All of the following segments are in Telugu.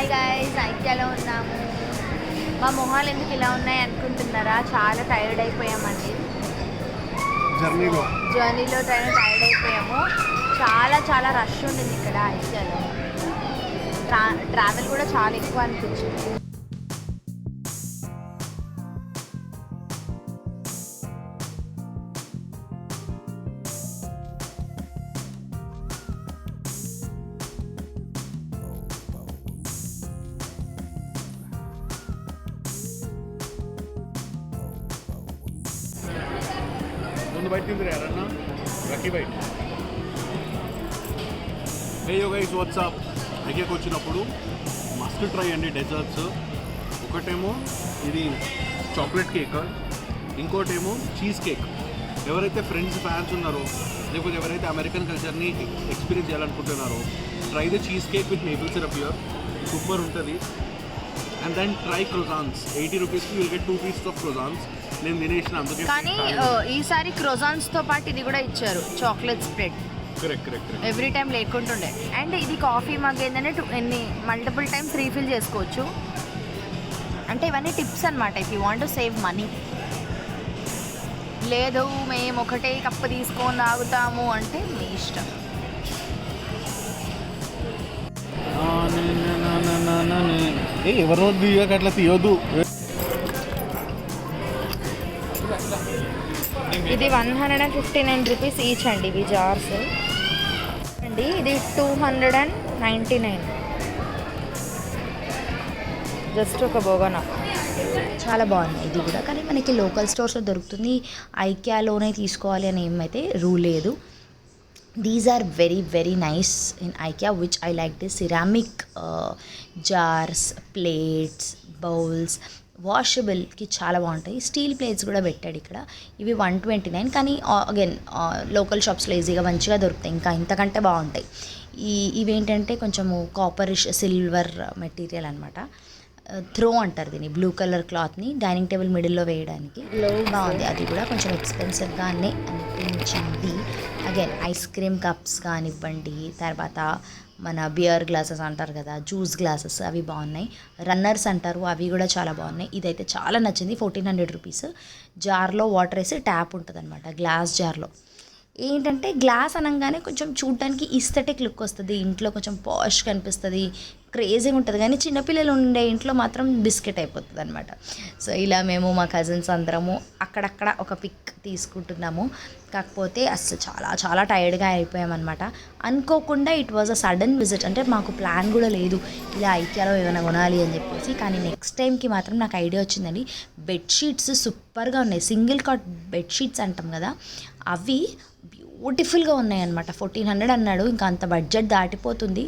హాయ్ గైస్, ఐక్యాలో ఉన్నాము. మా మొహాలు ఎందుకు ఇలా ఉన్నాయి అనుకుంటున్నారా? చాలా టైర్డ్ అయిపోయామండి. జర్నీలో టైర్డ్ అయిపోయాము. చాలా రష్ ఉండింది ఇక్కడ ఐక్యాలో. ట్రావెల్ కూడా చాలా ఎక్కువ అనిపించింది. బయట తిందిరా యారన్నా లక్కీ బైట్. హే యో గైస్, వాట్సాప్. ఐకేకి వచ్చినప్పుడు మస్ట్ ట్రై అండి డెజర్ట్స్. ఒకటేమో ఇది చాక్లెట్ కేక్, ఇంకోటేమో చీజ్ కేక్. ఎవరైతే ఫ్రెండ్స్ ఫ్యాన్స్ ఉన్నారో లేకపోతే ఎవరైతే అమెరికన్ కల్చర్ని ఎక్స్పీరియన్స్ చేయాలనుకుంటున్నారో try the cheesecake with maple syrup here. Super ఉంటుంది. And then try croissants. 80 రూపీస్కి will get 2 pieces of croissants. నేను తినేసిన అందుకే. కానీ ఈసారి క్రోజాన్స్తో పాటు ఇది కూడా ఇచ్చారు, chocolate spread. Correct. Every time లేకుంటుండే. అండ్ ఇది కాఫీ మగ్ ఏంటంటే ఎన్ని మల్టిపుల్ టైమ్స్ రీఫిల్ చేసుకోవచ్చు. అంటే ఇవన్నీ టిప్స్ అనమాట. If you want to save money. లేదు మేము ఒకటే కప్పు తీసుకొని తాగుతాము అంటే మీ ఇష్టం. ఎవరో దిగాక అట్లా తీయొద్దు. ఇది 159 రూపీస్ ఈచ్ అండి ఇవి జార్స్ అండి. ఇది 299 జస్ట్ ఒక బోగనా. చాలా బాగుంది ఇది కూడా. కానీ మనకి లోకల్ స్టోర్స్లో దొరుకుతుంది. ఐక్యాలోనే తీసుకోవాలి అని ఏమైతే రూల్ లేదు. These are very nice in IKEA, which I like this. Ceramic jars, plates, bowls, వాషబుల్కి చాలా బాగుంటాయి. స్టీల్ ప్లేట్స్ కూడా పెట్టాడు ఇక్కడ. ఇవి 129. కానీ అగైన్ లోకల్ షాప్స్లో ఈజీగా మంచిగా దొరుకుతాయి. ఇంకా ఇంతకంటే బాగుంటాయి. ఇవేంటంటే కొంచెము కాపరిష్ సిల్వర్ మెటీరియల్ అనమాట. త్రో అంటారు దీన్ని. బ్లూ కలర్ క్లాత్ని డైనింగ్ టేబుల్ మిడిల్లో వేయడానికి బాగుంది. అది కూడా కొంచెం ఎక్స్పెన్సివ్గానే అనిపించింది. అగైన్ ఐస్ క్రీమ్ కప్స్ కానివ్వండి, తర్వాత మన బియర్ గ్లాసెస్ అంటారు కదా, జ్యూస్ గ్లాసెస్, అవి బాగున్నాయి. రన్నర్స్ అంటారు, అవి కూడా చాలా బాగున్నాయి. ఇదైతే చాలా నచ్చింది. 1400 రూపీస్. జార్లో వాటర్ వేసి ట్యాప్ ఉంటుంది అనమాట, గ్లాస్ జార్లో. ఏంటంటే గ్లాస్ అనగానే కొంచెం చూడటానికి ఈస్థెటిక్ లుక్ వస్తుంది, ఇంట్లో కొంచెం పాష్ కనిపిస్తుంది, క్రేజీగా ఉంటుంది. కానీ చిన్నపిల్లలు ఉండే ఇంట్లో మాత్రం బిస్కెట్ అయిపోతుంది అనమాట. సో ఇలా మేము మా కజిన్స్ అందరము అక్కడక్కడ ఒక పిక్ తీసుకుంటున్నాము. కాకపోతే అసలు చాలా టైర్డ్గా అయిపోయామన్నమాట. అనుకోకుండా it was a sudden visit. అంటే మాకు ప్లాన్ కూడా లేదు ఇలా ఐక్యాలో ఏమైనా కొనాలి అని చెప్పేసి. కానీ నెక్స్ట్ టైంకి మాత్రం నాకు ఐడియా వచ్చిందండి. బెడ్షీట్స్ సూపర్గా ఉన్నాయి. సింగిల్ కాట్ బెడ్షీట్స్ అంటాం కదా, అవి బ్యూటిఫుల్గా ఉన్నాయి అనమాట. 1400 అన్నాడు, ఇంకా అంత బడ్జెట్ దాటిపోతుంది,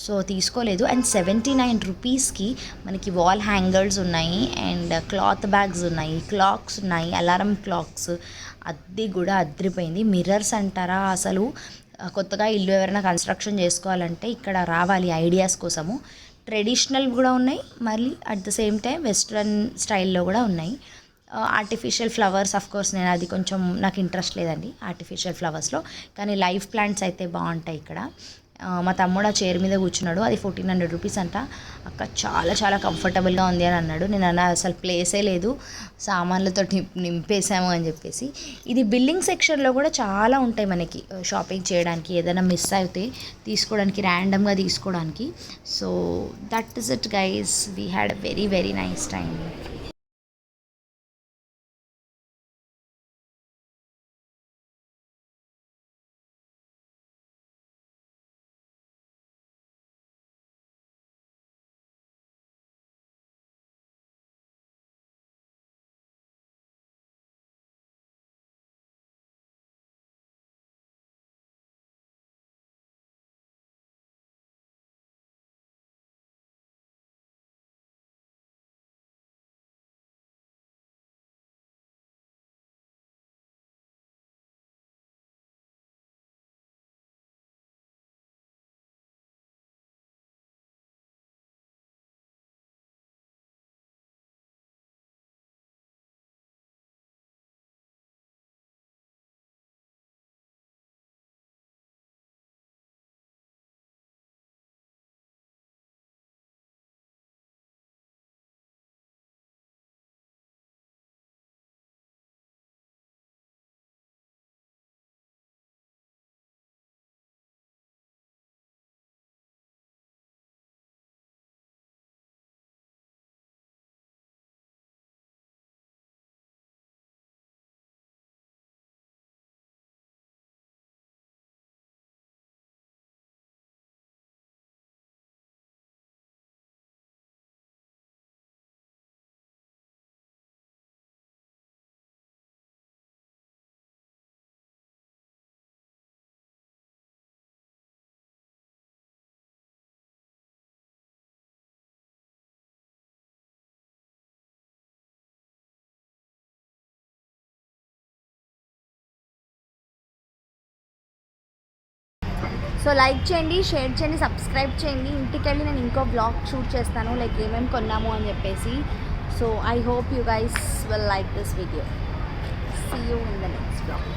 సో తీసుకోలేదు. అండ్ 79 రూపీస్కి మనకి వాల్ హ్యాంగర్స్ ఉన్నాయి, అండ్ క్లాత్ బ్యాగ్స్ ఉన్నాయి, క్లాక్స్ ఉన్నాయి, అలారం క్లాక్స్. అది కూడా అదిరిపోయింది. మిర్రర్స్ అంటారా, అసలు కొత్తగా ఇల్లు ఎవరైనా కన్స్ట్రక్షన్ చేసుకోవాలంటే ఇక్కడ రావాలి ఐడియాస్ కోసము. ట్రెడిషనల్ కూడా ఉన్నాయి, మళ్ళీ at the same time western స్టైల్లో కూడా ఉన్నాయి. ఆర్టిఫిషియల్ ఫ్లవర్స్, కోర్స్ నేను అది కొంచెం నాకు ఇంట్రెస్ట్ లేదండి ఆర్టిఫిషియల్ ఫ్లవర్స్లో. కానీ లైవ్ ప్లాంట్స్ అయితే బాగుంటాయి ఇక్కడ. మా తమ్ముడు ఆ చైర్ మీద కూర్చున్నాడు. అది 1400 రూపీస్ అంట. అక్క చాలా కంఫర్టబుల్గా ఉంది అని అన్నాడు. నేను అన్నా అసలు ప్లేసే లేదు, సామాన్లతో నింపేసాము అని చెప్పేసి. ఇది బిల్డింగ్ సెక్షన్లో కూడా చాలా ఉంటాయి మనకి షాపింగ్ చేయడానికి, ఏదైనా మిస్ అయితే తీసుకోవడానికి, ర్యాండమ్గా తీసుకోవడానికి. So that is it guys. We had a very nice time. So like చేయండి, షేర్ చేయండి, సబ్స్క్రైబ్ చేయండి. ఇంటికి వెళ్ళి నేను ఇంకో బ్లాగ్ షూట్ చేస్తాను, లైక్ ఏమేమి కొన్నాము అని చెప్పేసి. So I hope you guys will like this video. See you in the next blog.